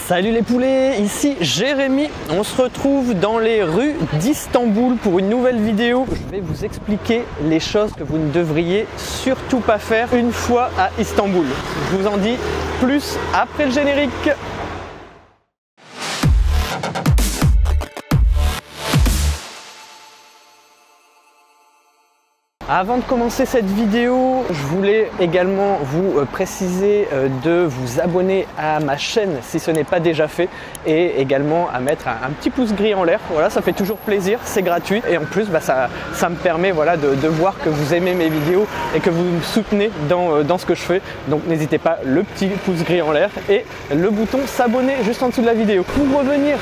Salut les poulets, ici Jérémy. On se retrouve dans les rues d'Istanbul pour une nouvelle vidéo. Je vais vous expliquer les choses que vous ne devriez surtout pas faire une fois à Istanbul. Je vous en dis plus après le générique. Avant de commencer cette vidéo, je voulais également vous préciser de vous abonner à ma chaîne si ce n'est pas déjà fait et également à mettre un petit pouce gris en l'air. Voilà, ça fait toujours plaisir, c'est gratuit et en plus ça me permet de voir que vous aimez mes vidéos et que vous me soutenez dans ce que je fais. Donc n'hésitez pas, le petit pouce gris en l'air et le bouton s'abonner juste en dessous de la vidéo. Pour revenir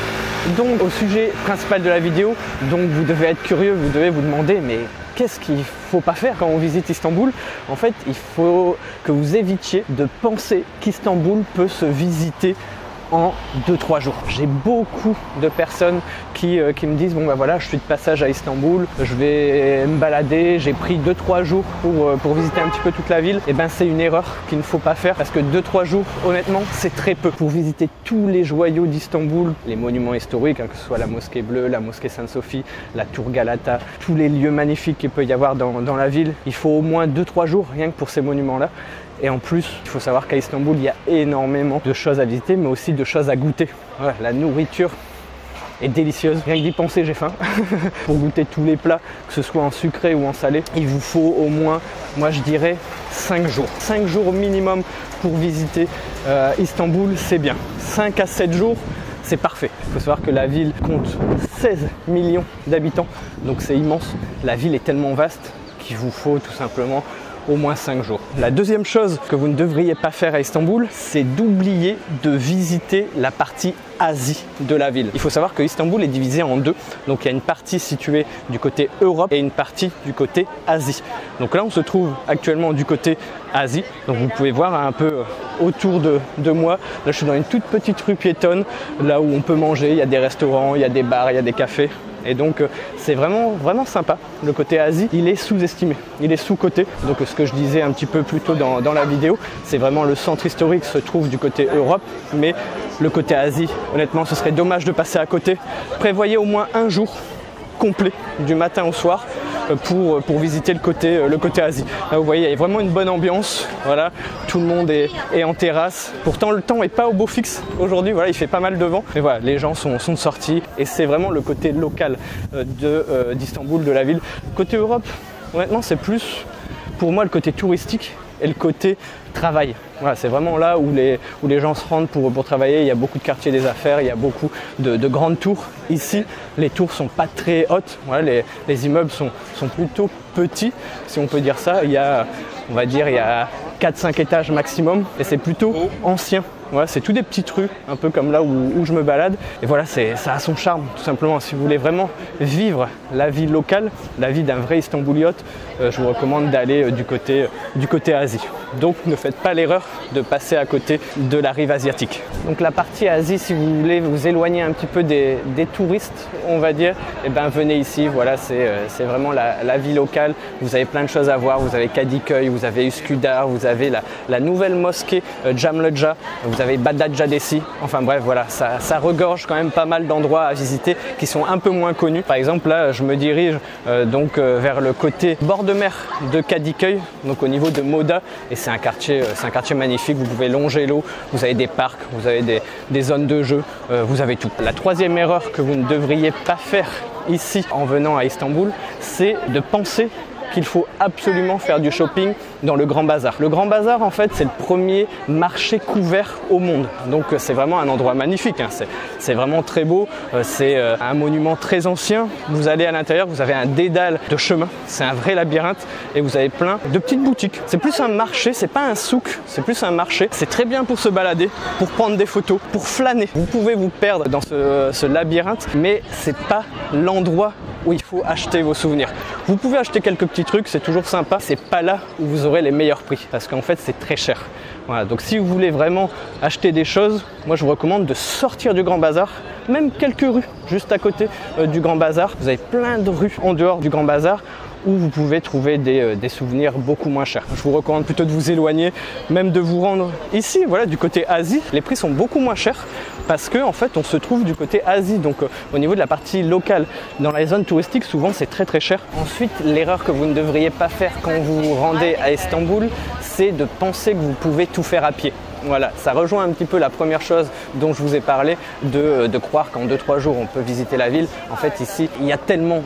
donc au sujet principal de la vidéo, donc vous devez être curieux, vous devez vous demander mais qu'est-ce qu'il ne faut pas faire quand on visite Istanbul? En fait, il faut que vous évitiez de penser qu'Istanbul peut se visiter en 2-3 jours. J'ai beaucoup de personnes qui me disent bon bah voilà, je suis de passage à Istanbul, je vais me balader, j'ai pris 2-3 jours pour visiter un petit peu toute la ville. Et ben c'est une erreur qu'il ne faut pas faire parce que 2-3 jours honnêtement c'est très peu pour visiter tous les joyaux d'Istanbul, les monuments historiques, que ce soit la mosquée bleue, la mosquée Sainte-Sophie, la tour Galata, tous les lieux magnifiques qu'il peut y avoir dans la ville. Il faut au moins 2-3 jours rien que pour ces monuments là. Et en plus, il faut savoir qu'à Istanbul, il y a énormément de choses à visiter, mais aussi de choses à goûter. Ouais, la nourriture est délicieuse. Rien que d'y penser, j'ai faim. Pour goûter tous les plats, que ce soit en sucré ou en salé, il vous faut au moins, moi je dirais, 5 jours. 5 jours au minimum pour visiter Istanbul, c'est bien. 5 à 7 jours, c'est parfait. Il faut savoir que la ville compte 16 millions d'habitants, donc c'est immense. La ville est tellement vaste qu'il vous faut tout simplement au moins 5 jours. La deuxième chose que vous ne devriez pas faire à Istanbul, c'est d'oublier de visiter la partie Asie de la ville. Il faut savoir que Istanbul est divisé en deux. Donc il y a une partie située du côté Europe et une partie du côté Asie. Donc là on se trouve actuellement du côté Asie. Donc vous pouvez voir un peu autour de moi. Là je suis dans une toute petite rue piétonne, là où on peut manger. Il y a des restaurants, il y a des bars, il y a des cafés. Et donc c'est vraiment sympa. Le côté Asie, il est sous-estimé, il est sous-coté. Donc ce que je disais un petit peu plus tôt dans la vidéo, c'est vraiment le centre historique se trouve du côté Europe, mais le côté Asie, honnêtement, ce serait dommage de passer à côté. Prévoyez au moins un jour complet, du matin au soir, pour visiter le côté Asie. Là, vous voyez, il y a vraiment une bonne ambiance. Voilà, tout le monde est en terrasse. Pourtant, le temps n'est pas au beau fixe aujourd'hui. Voilà, il fait pas mal de vent. Mais voilà, les gens sont de sortie et c'est vraiment le côté local d'Istanbul, de la ville. Côté Europe, honnêtement, c'est plus pour moi le côté touristique et le côté travail. Voilà, c'est vraiment là où les gens se rendent pour travailler. Il y a beaucoup de quartiers des affaires, il y a beaucoup de grandes tours. Ici, les tours sont pas très hautes. Voilà, les immeubles sont plutôt petits, si on peut dire ça. Il y a, on va dire, il y a 4-5 étages maximum et c'est plutôt ancien. Voilà, c'est tout des petites rues, un peu comme là où je me balade. Et voilà, ça a son charme, tout simplement. Si vous voulez vraiment vivre la vie locale, la vie d'un vrai Istanbuliote, je vous recommande d'aller du côté Asie. Donc ne faites pas l'erreur de passer à côté de la rive asiatique. Donc la partie Asie, si vous voulez vous éloigner un petit peu des touristes, on va dire, eh ben venez ici. Voilà, c'est vraiment la vie locale. Vous avez plein de choses à voir. Vous avez Kadıköy, vous avez Üsküdar, vous avez la nouvelle mosquée Camlıca, vous avez Bağdatcaadesi. Enfin bref, voilà, ça regorge quand même pas mal d'endroits à visiter qui sont un peu moins connus. Par exemple, là, je me dirige vers le côté bord de mer de Kadıköy, donc au niveau de Moda. Et c'est un quartier magnifique. Vous pouvez longer l'eau, vous avez des parcs, vous avez des zones de jeu, vous avez tout. La troisième erreur que vous ne devriez pas faire ici en venant à Istanbul, c'est de penser qu'il faut absolument faire du shopping dans le Grand Bazar. Le Grand Bazar, en fait, c'est le premier marché couvert au monde. Donc, c'est vraiment un endroit magnifique. Hein. C'est vraiment très beau. C'est un monument très ancien. Vous allez à l'intérieur, vous avez un dédale de chemin. C'est un vrai labyrinthe et vous avez plein de petites boutiques. C'est plus un marché, c'est pas un souk, c'est plus un marché. C'est très bien pour se balader, pour prendre des photos, pour flâner. Vous pouvez vous perdre dans ce labyrinthe, mais c'est pas l'endroit où il faut acheter vos souvenirs. Vous pouvez acheter quelques petits trucs, c'est toujours sympa. C'est pas là où vous aurez les meilleurs prix parce qu'en fait c'est très cher. Voilà, donc si vous voulez vraiment acheter des choses, moi je vous recommande de sortir du Grand Bazar, même quelques rues juste à côté du Grand Bazar. Vous avez plein de rues en dehors du Grand Bazar où vous pouvez trouver des souvenirs beaucoup moins chers. Je vous recommande plutôt de vous éloigner, même de vous rendre ici, voilà, du côté Asie. Les prix sont beaucoup moins chers parce que en fait on se trouve du côté Asie, donc au niveau de la partie locale. Dans les zones touristiques, souvent c'est très cher. Ensuite, l'erreur que vous ne devriez pas faire quand vous vous rendez à Istanbul, c'est de penser que vous pouvez tout faire à pied. Voilà, ça rejoint un petit peu la première chose dont je vous ai parlé, de croire qu'en 2-3 jours on peut visiter la ville. En fait ici, il y a tellement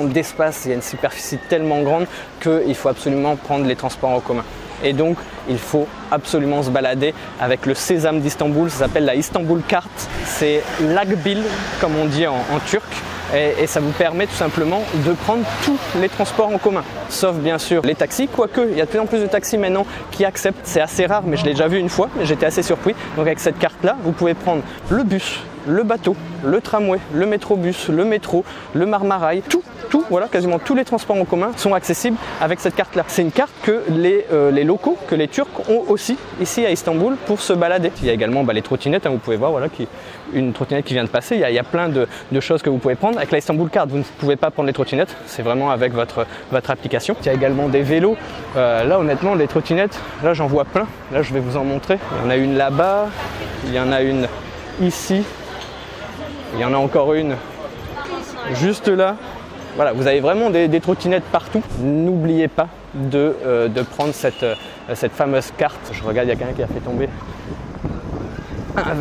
d'espace, il y a une superficie tellement grande qu'il faut absolument prendre les transports en commun. Et donc, il faut absolument se balader avec le sésame d'Istanbul, ça s'appelle la Istanbul Cart. C'est l'Akbil, comme on dit en turc. Et ça vous permet tout simplement de prendre tous les transports en commun, sauf bien sûr les taxis, quoique il y a de plus en plus de taxis maintenant qui acceptent, c'est assez rare mais je l'ai déjà vu une fois, mais j'étais assez surpris. Donc avec cette carte là, vous pouvez prendre le bus, le bateau, le tramway, le métrobus, le métro, le Marmaray, tout, voilà, quasiment tous les transports en commun sont accessibles avec cette carte là. C'est une carte que les locaux, que les Turcs ont aussi ici à Istanbul pour se balader. Il y a également les trottinettes, hein, vous pouvez voir, voilà, une trottinette qui vient de passer. Il y a plein de choses que vous pouvez prendre. Avec la Istanbul Card, vous ne pouvez pas prendre les trottinettes, c'est vraiment avec votre application. Il y a également des vélos. Là honnêtement, les trottinettes, là j'en vois plein. Là je vais vous en montrer. Il y en a une là-bas, il y en a une ici, il y en a encore une juste là. Voilà, vous avez vraiment des trottinettes partout. N'oubliez pas de prendre cette fameuse carte. Je regarde, il y a quelqu'un qui a fait tomber un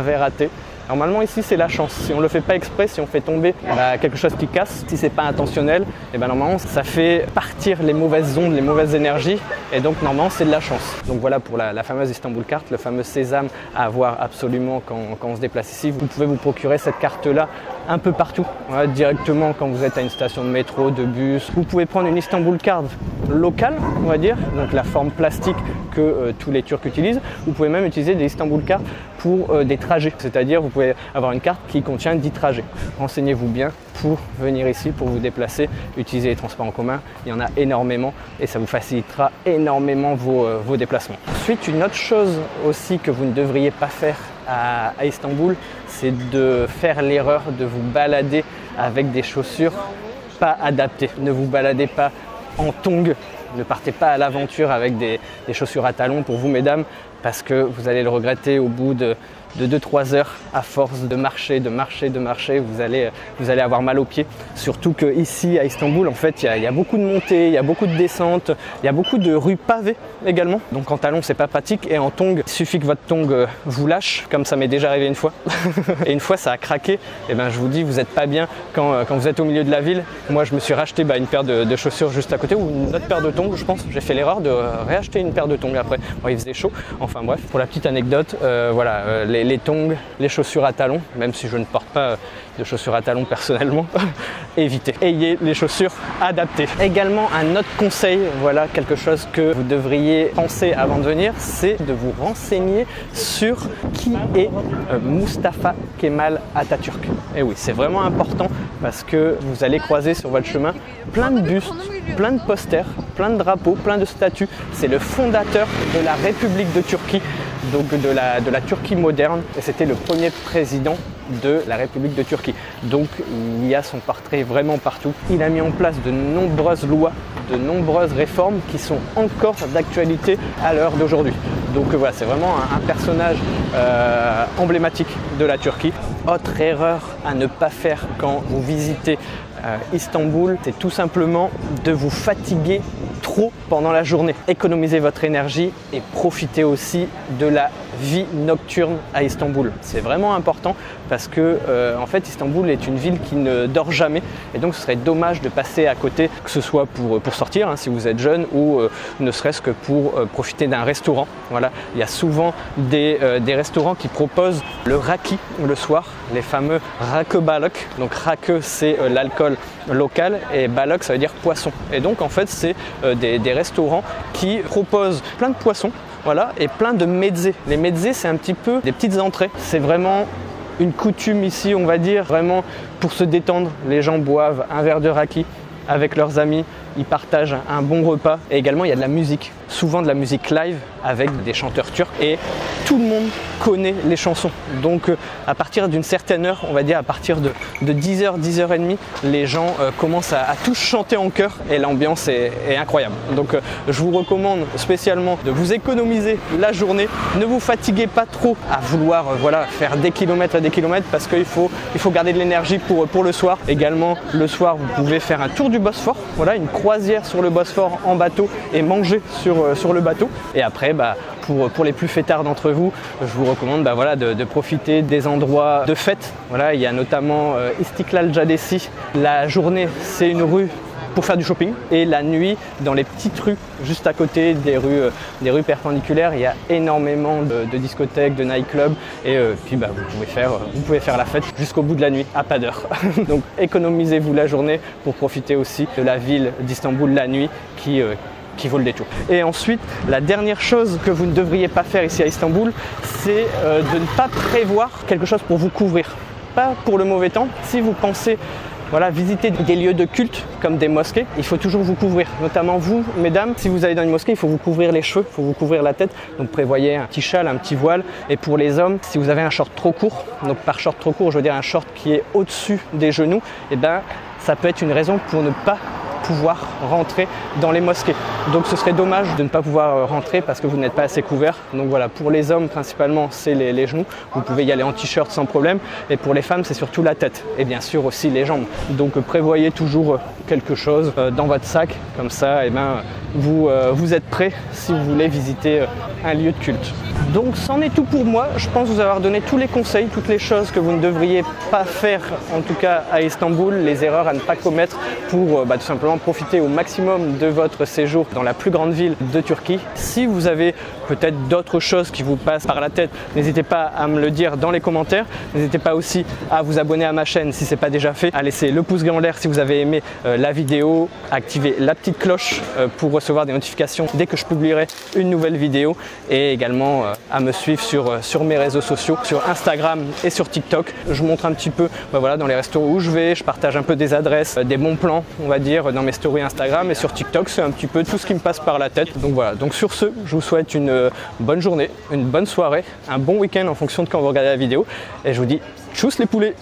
verre à thé. Normalement ici c'est la chance, si on ne le fait pas exprès, si on fait tomber quelque chose qui casse, si c'est pas intentionnel, et normalement ça fait partir les mauvaises ondes, les mauvaises énergies, et donc normalement c'est de la chance. Donc voilà pour la fameuse Istanbul Cart, le fameux sésame à avoir absolument quand on se déplace ici. Vous pouvez vous procurer cette carte là un peu partout, voilà, directement quand vous êtes à une station de métro, de bus. Vous pouvez prendre une Istanbul Card locale, on va dire, donc la forme plastique que tous les Turcs utilisent. Vous pouvez même utiliser des Istanbul Card pour des trajets, c'est-à-dire vous pouvez avoir une carte qui contient 10 trajets. Renseignez-vous bien pour venir ici, pour vous déplacer, utiliser les transports en commun. Il y en a énormément et ça vous facilitera énormément vos déplacements. Ensuite, une autre chose aussi que vous ne devriez pas faire à Istanbul, c'est de faire l'erreur de vous balader avec des chaussures pas adaptées. Ne vous baladez pas en tongs, ne partez pas à l'aventure avec des chaussures à talons pour vous mesdames, parce que vous allez le regretter au bout de 2-3 heures à force de marcher, vous allez avoir mal aux pieds. Surtout qu'ici à Istanbul, en fait, il y a beaucoup de montées, il y a beaucoup de descentes, il y a beaucoup de rues pavées également. Donc en talons, c'est pas pratique, et en tongs, il suffit que votre tong vous lâche, comme ça m'est déjà arrivé une fois. Et une fois ça a craqué, et ben je vous dis, vous n'êtes pas bien quand vous êtes au milieu de la ville. Moi je me suis racheté une paire de chaussures juste à côté, ou une autre paire de tongs, je pense. J'ai fait l'erreur de réacheter une paire de tongs après. Bon, il faisait chaud. Enfin bref, pour la petite anecdote, voilà, les tongs, les chaussures à talons, même si je ne porte pas de chaussures à talons personnellement, évitez. Ayez les chaussures adaptées. Également un autre conseil, voilà quelque chose que vous devriez penser avant de venir, c'est de vous renseigner sur qui est Mustafa Kemal Atatürk. Et oui, c'est vraiment important parce que vous allez croiser sur votre chemin plein de bustes, plein de posters, plein de drapeaux, plein de statues. C'est le fondateur de la République de Turquie, donc de la Turquie moderne, et c'était le premier président de la République de Turquie. Donc il y a son portrait vraiment partout. Il a mis en place de nombreuses lois, de nombreuses réformes qui sont encore d'actualité à l'heure d'aujourd'hui. Donc voilà, c'est vraiment un personnage emblématique de la Turquie. Autre erreur à ne pas faire quand vous visitez Istanbul, c'est tout simplement de vous fatiguer trop pendant la journée. Économisez votre énergie et profitez aussi de la vie nocturne à Istanbul. C'est vraiment important parce que en fait Istanbul est une ville qui ne dort jamais, et donc ce serait dommage de passer à côté, que ce soit pour sortir si vous êtes jeune, ou ne serait-ce que pour profiter d'un restaurant. Voilà, il y a souvent des restaurants qui proposent le raki le soir, les fameux rakı balık. Donc rakı c'est l'alcool local et balık ça veut dire poisson. Et donc en fait c'est des restaurants qui proposent plein de poissons, voilà, et plein de mezze. Les mezze, c'est un petit peu des petites entrées. C'est vraiment une coutume ici, on va dire, vraiment pour se détendre. Les gens boivent un verre de raki avec leurs amis ils partagent un bon repas et également il y a de la musique, souvent de la musique live avec des chanteurs turcs et tout le monde connaît les chansons. Donc à partir d'une certaine heure, on va dire à partir de 10h, 10h30, les gens commencent à tous chanter en chœur et l'ambiance est incroyable. Donc je vous recommande spécialement de vous économiser la journée. Ne vous fatiguez pas trop à vouloir voilà, faire des kilomètres et des kilomètres parce qu'il faut garder de l'énergie pour le soir. Également le soir, vous pouvez faire un tour du Bosphore, voilà, une croisière sur le Bosphore en bateau et manger sur le bateau. Et après, pour les plus fêtards d'entre vous, je vous recommande voilà, de profiter des endroits de fête. Voilà, il y a notamment Istiklal Caddesi. La journée, c'est une rue pour faire du shopping et la nuit, dans les petites rues juste à côté des rues perpendiculaires, il y a énormément de discothèques, de nightclubs et puis vous pouvez faire la fête jusqu'au bout de la nuit à pas d'heure. Donc économisez-vous la journée pour profiter aussi de la ville d'Istanbul la nuit qui vaut le détour. Et ensuite, la dernière chose que vous ne devriez pas faire ici à Istanbul, c'est de ne pas prévoir quelque chose pour vous couvrir. Pas pour le mauvais temps. Si vous pensez voilà, visiter des lieux de culte comme des mosquées, il faut toujours vous couvrir. Notamment vous, mesdames, si vous allez dans une mosquée, il faut vous couvrir les cheveux, il faut vous couvrir la tête. Donc prévoyez un petit châle, un petit voile. Et pour les hommes, si vous avez un short trop court, donc par short trop court, je veux dire un short qui est au-dessus des genoux, et ça peut être une raison pour ne pas pouvoir rentrer dans les mosquées. Donc ce serait dommage de ne pas pouvoir rentrer parce que vous n'êtes pas assez couvert. Donc voilà, pour les hommes principalement c'est les genoux, vous pouvez y aller en t-shirt sans problème, et pour les femmes c'est surtout la tête et bien sûr aussi les jambes. Donc prévoyez toujours quelque chose dans votre sac, comme ça vous êtes prêt si vous voulez visiter un lieu de culte. Donc c'en est tout pour moi, je pense vous avoir donné tous les conseils, toutes les choses que vous ne devriez pas faire en tout cas à Istanbul, les erreurs à ne pas commettre pour tout simplement profiter au maximum de votre séjour dans la plus grande ville de Turquie. Si vous avez peut-être d'autres choses qui vous passent par la tête, n'hésitez pas à me le dire dans les commentaires. N'hésitez pas aussi à vous abonner à ma chaîne si ce n'est pas déjà fait, à laisser le pouce en l'air si vous avez aimé la vidéo, activer la petite cloche pour recevoir des notifications dès que je publierai une nouvelle vidéo, et également à me suivre sur mes réseaux sociaux, sur Instagram et sur TikTok. Je montre un petit peu voilà, dans les restaurants où je vais, je partage un peu des adresses, des bons plans on va dire dans mes stories Instagram, et sur TikTok c'est un petit peu tout ce qui me passe par la tête. Donc voilà, donc sur ce, je vous souhaite une bonne journée, une bonne soirée, un bon week-end en fonction de quand vous regardez la vidéo, et je vous dis tchuss les poulets.